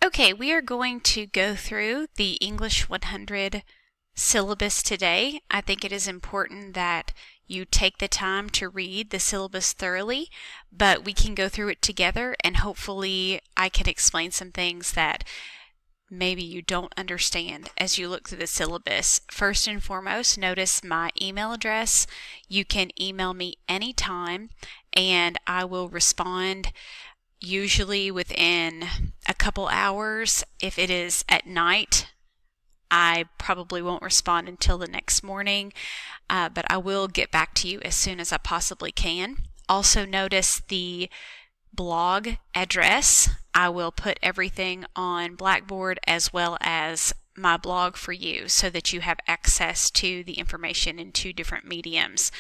Okay, we are going to go through the English 100 syllabus today. I think it is important that you take the time to read the syllabus thoroughly, but we can go through it together and hopefully I can explain some things that maybe you don't understand as you look through the syllabus. First and foremost, notice my email address. You can email me anytime and I will respond usually within a couple hours. If it is at night, I probably won't respond until the next morning, but I will get back to you as soon as I possibly can. Also notice the blog address. I will put everything on Blackboard as well as my blog for you so that you have access to the information in two different mediums.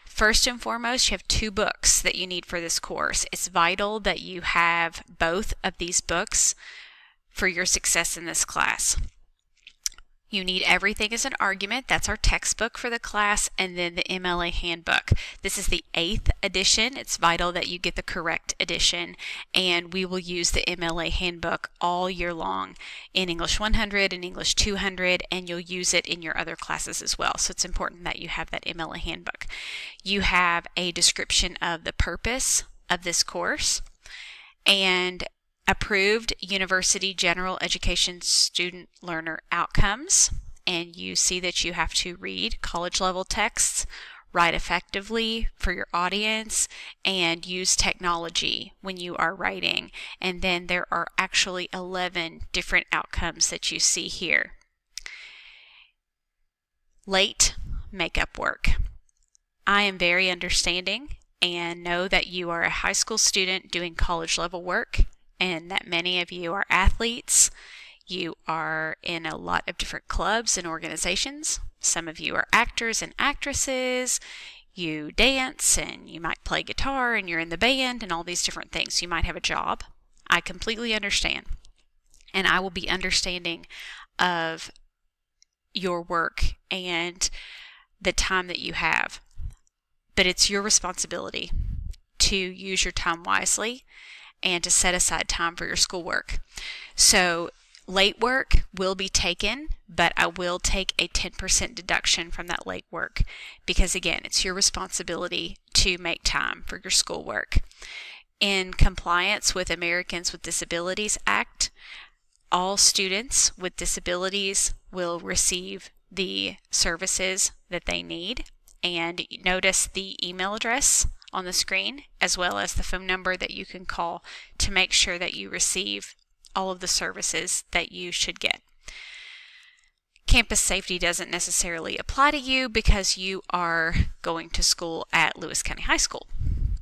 First and foremost, you have two books that you need for this course. It's vital that you have both of these books for your success in this class. You need Everything as an Argument. That's our textbook for the class, and then the MLA Handbook. This is the 8th edition. It's vital that you get the correct edition, and we will use the MLA Handbook all year long in English 100 and English 200, and you'll use it in your other classes as well. So it's important that you have that MLA Handbook. You have a description of the purpose of this course and approved University General Education Student Learner Outcomes, and you see that you have to read college level texts, write effectively for your audience, and use technology when you are writing. And then there are actually 11 different outcomes that you see here. Late makeup work. I am very understanding and know that you are a high school student doing college level work, and that many of you are athletes. You are in a lot of different clubs and organizations. Some of you are actors and actresses. You dance and you might play guitar and you're in the band and all these different things. You might have a job. I completely understand. And I will be understanding of your work and the time that you have. But it's your responsibility to use your time wisely and to set aside time for your schoolwork. So late work will be taken, but I will take a 10% deduction from that late work because, again, it's your responsibility to make time for your schoolwork. In compliance with Americans with Disabilities Act, all students with disabilities will receive the services that they need. And notice the email address on the screen, as well as the phone number that you can call to make sure that you receive all of the services that you should get. Campus safety doesn't necessarily apply to you because you are going to school at Lewis County High School.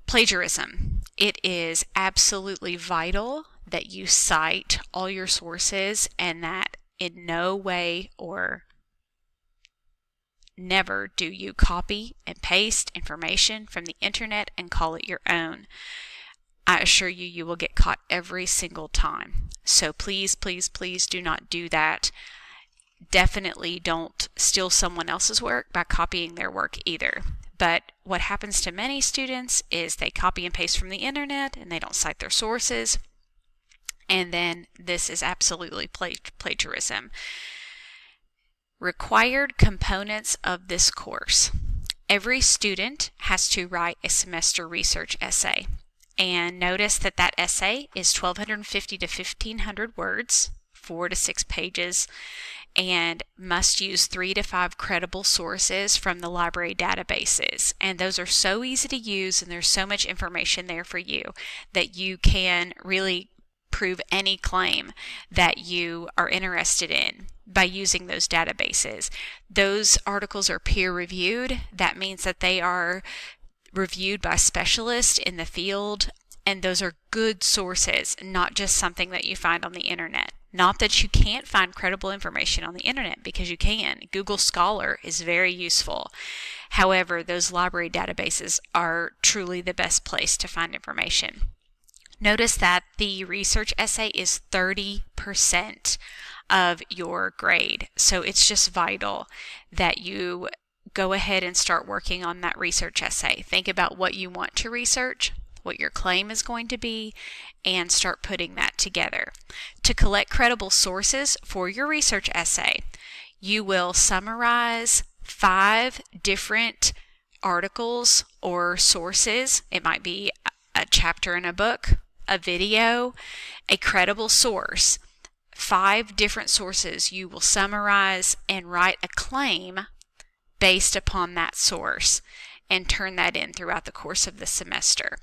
Plagiarism. It is absolutely vital that you cite all your sources and that in no way or never do you copy and paste information from the internet and call it your own. I assure you, you will get caught every single time. So please, please, please do not do that. Definitely don't steal someone else's work by copying their work either. But what happens to many students is they copy and paste from the internet and they don't cite their sources. And then this is absolutely plagiarism. Required components of this course. Every student has to write a semester research essay. And notice that that essay is 1,250 to 1,500 words, 4 to 6 pages, and must use 3 to 5 credible sources from the library databases. And those are so easy to use and there's so much information there for you that you can really prove any claim that you are interested in by using those databases. Those articles are peer reviewed. That means that they are reviewed by specialists in the field, and those are good sources, not just something that you find on the internet. Not that you can't find credible information on the internet, because you can. Google Scholar is very useful. However, those library databases are truly the best place to find information. Notice that the research essay is 30% of your grade. So it's just vital that you go ahead and start working on that research essay. Think about what you want to research, what your claim is going to be, and start putting that together. To collect credible sources for your research essay, you will summarize 5 different articles or sources. It might be a chapter in a book, a video, a credible source. 5 different sources you will summarize and write a claim based upon that source and turn that in throughout the course of the semester.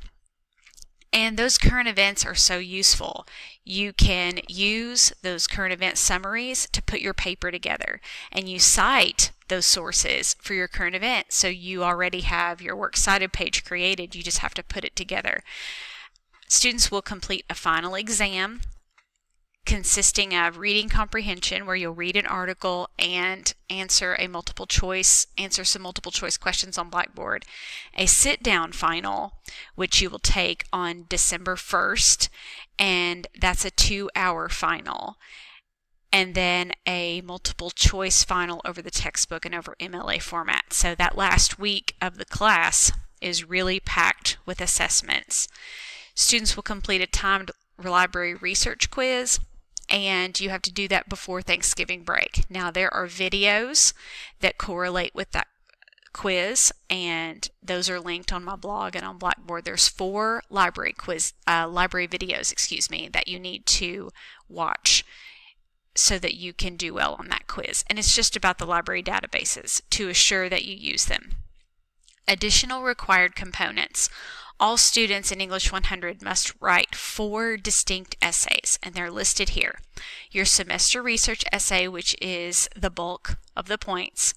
And those current events are so useful. You can use those current event summaries to put your paper together, and you cite those sources for your current event. So you already have your works cited page created. You just have to put it together. Students will complete a final exam consisting of reading comprehension, where you'll read an article and answer some multiple choice questions on Blackboard, a sit-down final, which you will take on December 1st, and that's a 2-hour final, and then a multiple choice final over the textbook and over MLA format. So that last week of the class is really packed with assessments. Students will complete a timed library research quiz, and you have to do that before Thanksgiving break. Now, there are videos that correlate with that quiz, and those are linked on my blog and on Blackboard. There's 4 library videos, that you need to watch so that you can do well on that quiz. And it's just about the library databases to assure that you use them. Additional required components. All students in English 100 must write 4 distinct essays, and they're listed here. Your semester research essay, which is the bulk of the points,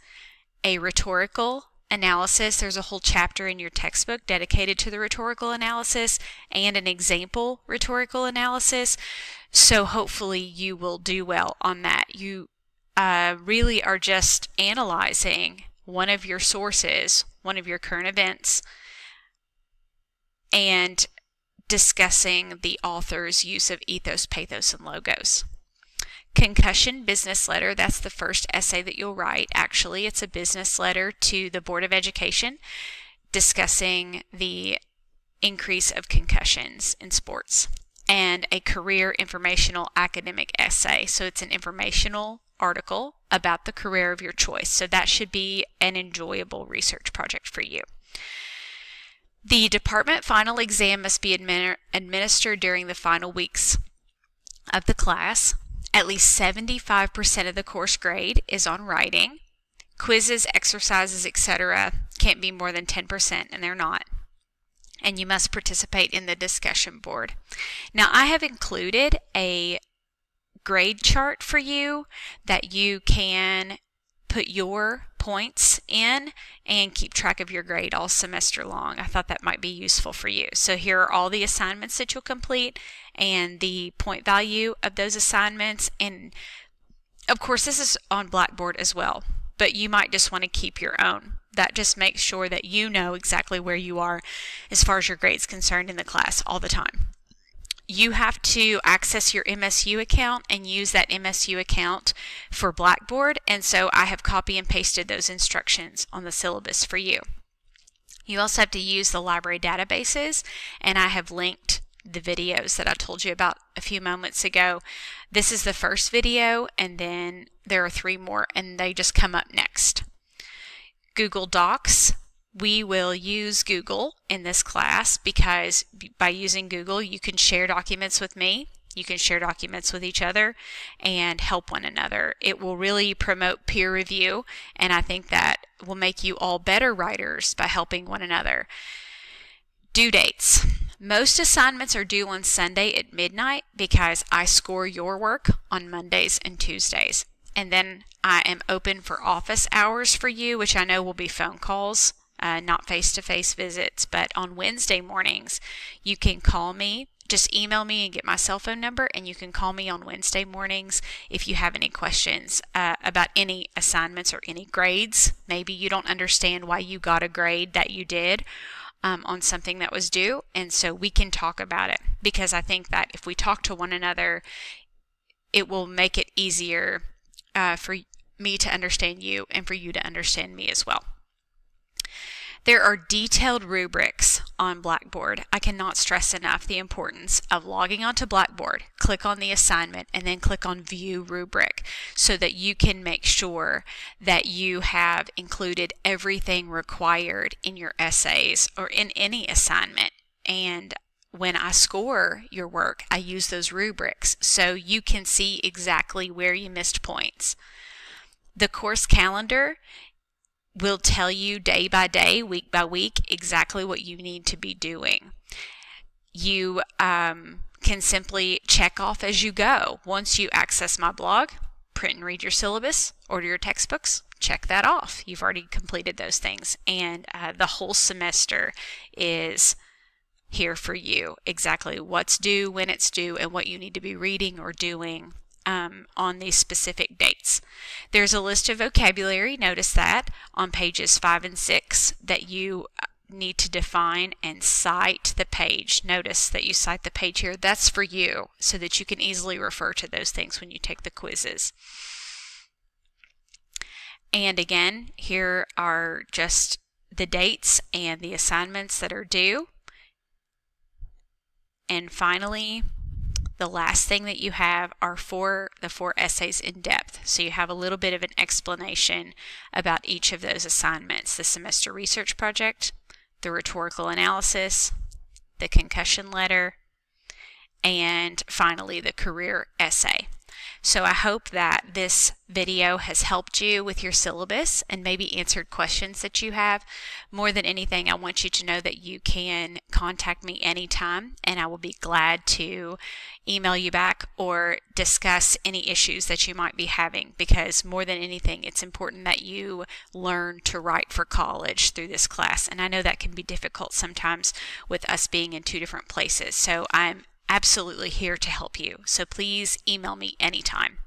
a rhetorical analysis. There's a whole chapter in your textbook dedicated to the rhetorical analysis, and an example rhetorical analysis. So hopefully you will do well on that. You really are just analyzing one of your sources, one of your current events, and discussing the author's use of ethos, pathos, and logos. Concussion business letter, that's the first essay that you'll write. Actually, it's a business letter to the Board of Education discussing the increase of concussions in sports. And a career informational academic essay. So it's an informational article about the career of your choice. So that should be an enjoyable research project for you. The department final exam must be administered during the final weeks of the class. At least 75% of the course grade is on writing. Quizzes, exercises, etc. can't be more than 10%, and they're not. And you must participate in the discussion board. Now, I have included a grade chart for you that you can put your points in and keep track of your grade all semester long. I thought that might be useful for you. So here are all the assignments that you'll complete and the point value of those assignments. And of course, this is on Blackboard as well, but you might just want to keep your own. That just makes sure that you know exactly where you are as far as your grade's concerned in the class all the time. You have to access your MSU account and use that MSU account for Blackboard, and so I have copy and pasted those instructions on the syllabus for you. You also have to use the library databases, and I have linked the videos that I told you about a few moments ago. This is the first video, and then there are 3 more, and they just come up next. Google Docs. We will use Google in this class because by using Google, you can share documents with me, you can share documents with each other, and help one another. It will really promote peer review, and I think that will make you all better writers by helping one another. Due dates. Most assignments are due on Sunday at midnight because I score your work on Mondays and Tuesdays. And then I am open for office hours for you, which I know will be phone calls. Not face-to-face visits, but on Wednesday mornings, you can call me. Just email me and get my cell phone number, and you can call me on Wednesday mornings if you have any questions about any assignments or any grades. Maybe you don't understand why you got a grade that you did on something that was due, and so we can talk about it, because I think that if we talk to one another, it will make it easier for me to understand you and for you to understand me as well. There are detailed rubrics on Blackboard. I cannot stress enough the importance of logging onto Blackboard, click on the assignment, and then click on View Rubric so that you can make sure that you have included everything required in your essays or in any assignment. And when I score your work, I use those rubrics so you can see exactly where you missed points. The course calendar will tell you day by day, week by week, exactly what you need to be doing. You can simply check off as you go. Once you access my blog, print and read your syllabus, order your textbooks, check that off. You've already completed those things. And the whole semester is here for you. Exactly what's due, when it's due, and what you need to be reading or doing on these specific dates. There's a list of vocabulary, notice that, on pages 5 and 6 that you need to define and cite the page. Notice that you cite the page here. That's for you so that you can easily refer to those things when you take the quizzes. And again, here are just the dates and the assignments that are due. And finally, the last thing that you have are the four essays in depth. So you have a little bit of an explanation about each of those assignments: the semester research project, the rhetorical analysis, the concussion letter, and finally the career essay. So I hope that this video has helped you with your syllabus and maybe answered questions that you have. More than anything, I want you to know that you can contact me anytime, and I will be glad to email you back or discuss any issues that you might be having, because more than anything, it's important that you learn to write for college through this class. And I know that can be difficult sometimes with us being in two different places. So I'm absolutely here to help you. So please email me anytime.